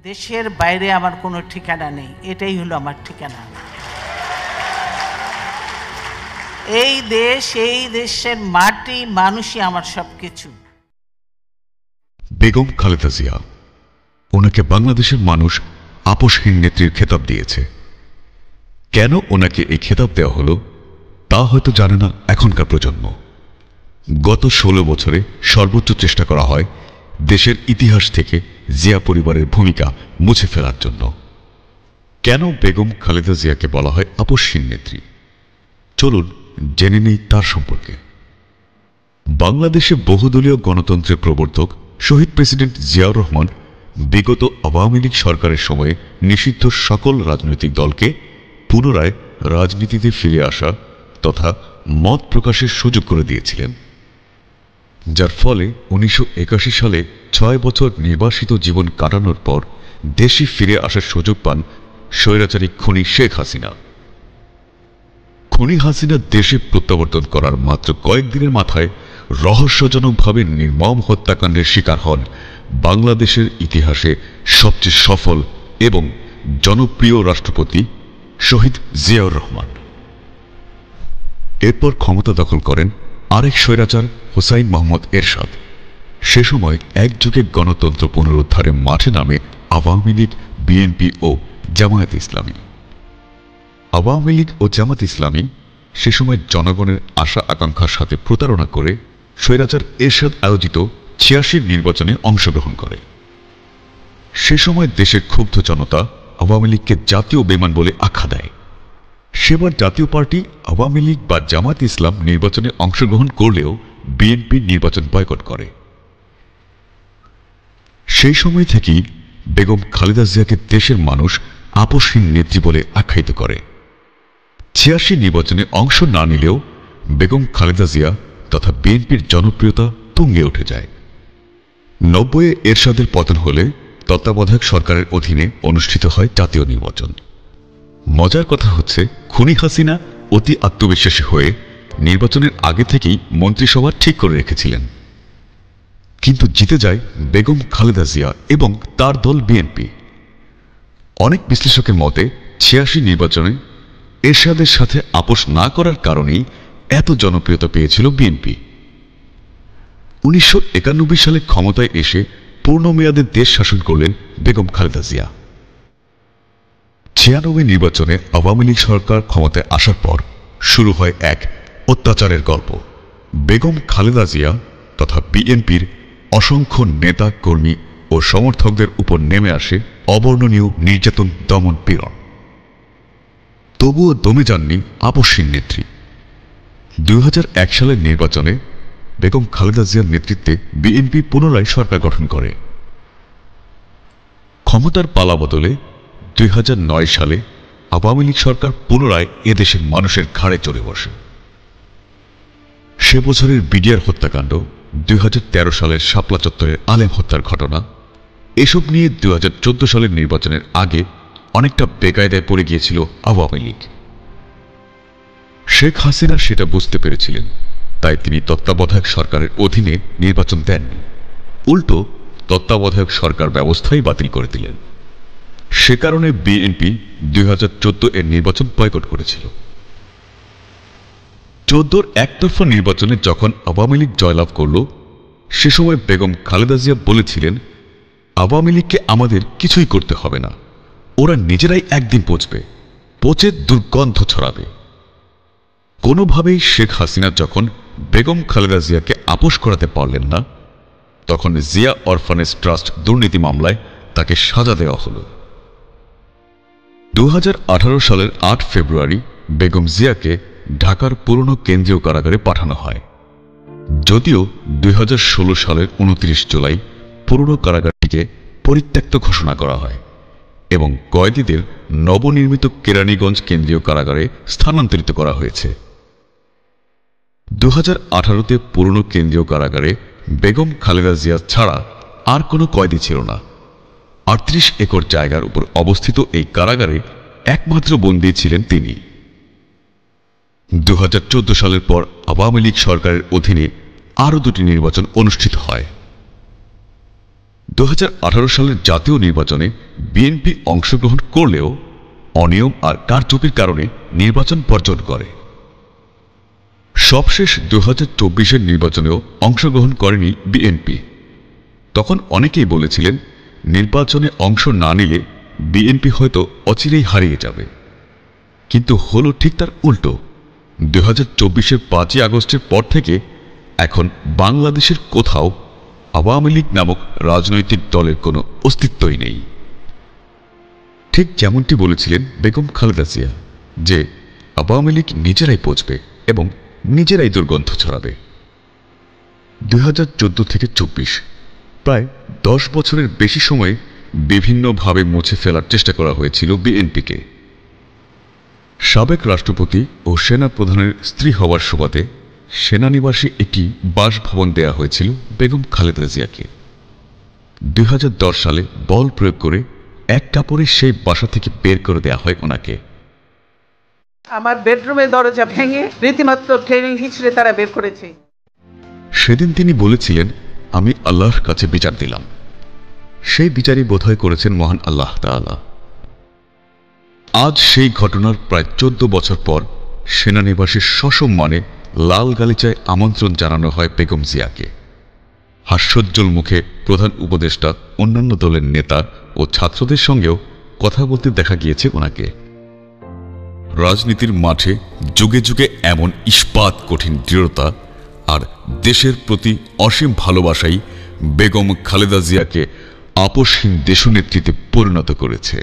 দেশের বাইরে আমার কোনো ঠিকানা নেই, এটাই হলো আমার ঠিকানা। এই দেশ, এই দেশের মাটি, মানুষই আমার সবকিছু। বেগম খালেদা জিয়া, ওনাকে বাংলাদেশের মানুষ আপোষহীন নেত্রীর খেতাব দিয়েছে। কেন ওনাকে এই খেতাব দেওয়া হলো তা হয়তো জানে না এখনকার প্রজন্ম। গত 16 বছরে সর্বোচ্চ চেষ্টা করা হয় দেশের ইতিহাস থেকে জিয়া পরিবারের ভূমিকা মুছে ফেলার জন্য। কেন বেগম খালেদা জিয়াকে বলা হয় আপোষহীন নেত্রী? চলুন জেনে নেই তার সম্পর্কে। বাংলাদেশে বহুদলীয় গণতন্ত্রের প্রবর্তক শহীদ প্রেসিডেন্ট জিয়াউর রহমান বিগত আওয়ামী লীগ সরকারের সময়ে নিষিদ্ধ সকল রাজনৈতিক দলকে পুনরায় রাজনীতিতে ফিরে আসা তথা মত প্রকাশের সুযোগ করে দিয়েছিলেন, যার ফলে 1981 সালে 6 বছর নির্বাসিত জীবন কাটানোর পর দেশে ফিরে আসার সুযোগ পান স্বৈরাচারী খুনি শেখ হাসিনা। খুনি হাসিনা দেশে প্রত্যাবর্তন করার মাত্র কয়েকদিনের মাথায় রহস্যজনকভাবে নির্মম হত্যাকাণ্ডের শিকার হন বাংলাদেশের ইতিহাসে সবচেয়ে সফল এবং জনপ্রিয় রাষ্ট্রপতি শহীদ জিয়াউর রহমান। এরপর ক্ষমতা দখল করেন আরেক স্বৈরাচার হুসাইন মোহাম্মদ এরশাদ। সে সময় একযুগে গণতন্ত্র পুনরুদ্ধারে মাঠে নামে আওয়ামী লীগ, বিএনপি ও জামায়াত ইসলামী। আওয়ামী লীগ ও জামাত ইসলামী সে সময় জনগণের আশা আকাঙ্ক্ষার সাথে প্রতারণা করে স্বৈরাচার এরশাদ আয়োজিত 86 নির্বাচনে অংশগ্রহণ করে। সে সময় দেশের ক্ষুব্ধ জনতা আওয়ামী লীগকে জাতীয় বেঈমান বলে আখ্যা দেয়। সেবার জাতীয় পার্টি আওয়ামী লীগ বা জামাত ইসলাম নির্বাচনে অংশগ্রহণ করলেও বিএনপি নির্বাচন বয়কট করে। সেই সময় থেকেই বেগম খালেদা জিয়াকে দেশের মানুষ আপোষহীন নেত্রী বলে আখ্যায়িত করে। 86 নির্বাচনে অংশ না নিলেও বেগম খালেদা জিয়া তথা বিএনপির জনপ্রিয়তা তুঙ্গে উঠে যায়। 90-এ এরশাদের পতন হলে তত্ত্বাবধায়ক সরকারের অধীনে অনুষ্ঠিত হয় জাতীয় নির্বাচন। মজার কথা হচ্ছে, খুনি হাসিনা অতি আত্মবিশ্বাসী হয়ে নির্বাচনের আগে থেকেই মন্ত্রিসভা ঠিক করে রেখেছিলেন, কিন্তু জিতে যায় বেগম খালেদা জিয়া এবং তার দল বিএনপি। অনেক বিশ্লেষকের মতে 86 নির্বাচনে এরশাদের সাথে আপোষ না করার কারণেই এত জনপ্রিয়তা পেয়েছিল বিএনপি। 1991 সালে ক্ষমতায় এসে পূর্ণ মেয়াদে দেশ শাসন করলেন বেগম খালেদা জিয়া। 96 নির্বাচনে আওয়ামী লীগ সরকার ক্ষমতায় আসার পর শুরু হয় এক অত্যাচারের গল্প। বেগম খালেদা জিয়া তথা বিএনপির অসংখ্য নেতা কর্মী ও সমর্থকদের উপর নেমে আসে অবর্ণনীয় নির্যাতন, দমন, পীড়ন। তবুও দমে যাননি আপোষহীন নেত্রী। 2001 সালের নির্বাচনে বেগম খালেদা জিয়ার নেতৃত্বে বিএনপি পুনরায় সরকার গঠন করে। ক্ষমতার পালাবদলে 2009 সালে আওয়ামী লীগ সরকার পুনরায় এদেশের মানুষের ঘাড়ে চড়ে বসে। সে বছরের বিডিআর হত্যাকাণ্ড, 2013 সালের শাপলা চত্বরের আলেম হত্যার ঘটনা, এসব নিয়ে 2014 সালের নির্বাচনের আগে অনেকটা বেকায়দায় পড়ে গিয়েছিল আওয়ামী লীগ। শেখ হাসিনা সেটা বুঝতে পেরেছিলেন, তাই তিনি তত্ত্বাবধায়ক সরকারের অধীনে নির্বাচন দেননি, উল্টো তত্ত্বাবধায়ক সরকার ব্যবস্থাই বাতিল করে দিলেন। সে কারণে বিএনপি 2014 এর নির্বাচন বয়কট করেছিল। 14 একতরফা নির্বাচনে যখন আওয়ামী লীগ জয়লাভ করল, সে সময় বেগম খালেদা জিয়া বলেছিলেন, আওয়ামী লীগকে আমাদের কিছুই করতে হবে না, ওরা নিজেরাই একদিন পচে দুর্গন্ধ ছড়াবে। কোনোভাবেই শেখ হাসিনা যখন বেগম খালেদা জিয়াকে আপোষ করাতে পারলেন না, তখন জিয়া অরফানেজ ট্রাস্ট দুর্নীতি মামলায় তাকে সাজা দেওয়া হল। 2018 সালের 8 ফেব্রুয়ারি বেগম জিয়াকে ঢাকার পুরনো কেন্দ্রীয় কারাগারে পাঠানো হয়। যদিও 2016 সালের 29 জুলাই পুরনো কারাগারটিকে পরিত্যক্ত ঘোষণা করা হয় এবং কয়েদিদের নবনির্মিত কেরানীগঞ্জ কেন্দ্রীয় কারাগারে স্থানান্তরিত করা হয়েছে। 2018-তে পুরনো কেন্দ্রীয় কারাগারে বেগম খালেদা জিয়া ছাড়া আর কোনো কয়েদি ছিল না। 38 একর জায়গার উপর অবস্থিত এই কারাগারে একমাত্র বন্দী ছিলেন তিনি। 2014 সালের পর আওয়ামী লীগ সরকারের অধীনে আরও দুটি নির্বাচন অনুষ্ঠিত হয়। 2018 সালের জাতীয় নির্বাচনে বিএনপি অংশগ্রহণ করলেও অনিয়ম আর কারচুপির কারণে নির্বাচন বর্জন করে। সবশেষ 2024-এর নির্বাচনেও অংশগ্রহণ করেনি বিএনপি। তখন অনেকেই বলেছিলেন নির্বাচনে অংশ না নিলে বিএনপি হয়তো অচিরেই হারিয়ে যাবে, কিন্তু হলো ঠিক তার উল্টো। 2024-এর 5ই আগস্টের পর থেকে এখন বাংলাদেশের কোথাও আওয়ামী লীগ নামক রাজনৈতিক দলের কোনো অস্তিত্বই নেই। ঠিক যেমনটি বলেছিলেন বেগম খালেদা জিয়া যে আওয়ামী লীগ নিজেরাই পচবে এবং নিজেরাই দুর্গন্ধ ছড়াবে। 2014 থেকে 24 প্রায় 10 বছরের বেশি সময়ে বিভিন্নভাবে মুছে ফেলার চেষ্টা করা হয়েছিল বিএনপিকে। সাবেক রাষ্ট্রপতি ও সেনা প্রধানের স্ত্রী হওয়ার সুবাদে সেনানিবাসে একটি বাসভবন দেয়া হয়েছিল বেগম খালেদা জিয়াকে। 2010 সালে বল প্রয়োগ করে এক কাপড়ে সেই বাসা থেকে বের করে দেয়া হয় ওনাকে। আমার বেডরুমের দরজা ভেঙে রীতিমাত্র ট্রেনিং হিসেবে তারা বের করেছে। সেদিন তিনি বলেছিলেন, আমি আল্লাহর কাছে বিচার দিলাম। সেই বিচারই বোধহয় করেছেন মহান আল্লাহ তাআলা। আজ সেই ঘটনার প্রায় 14 বছর পর সেনানিবাসের সসম্মানে লাল গালিচায় আমন্ত্রণ জানানো হয় বেগম জিয়াকে। হাস্যোজ্জ্বল মুখে প্রধান উপদেষ্টা, অন্যান্য দলের নেতা ও ছাত্রদের সঙ্গেও কথা বলতে দেখা গিয়েছে ওনাকে। রাজনীতির মাঠে যুগে যুগে এমন ইস্পাত কঠিন দৃঢ়তা আর দেশের প্রতি অসীম ভালোবাসাই বেগম খালেদা জিয়াকে আপসহীন দেশনেত্রীতে পরিণত করেছে।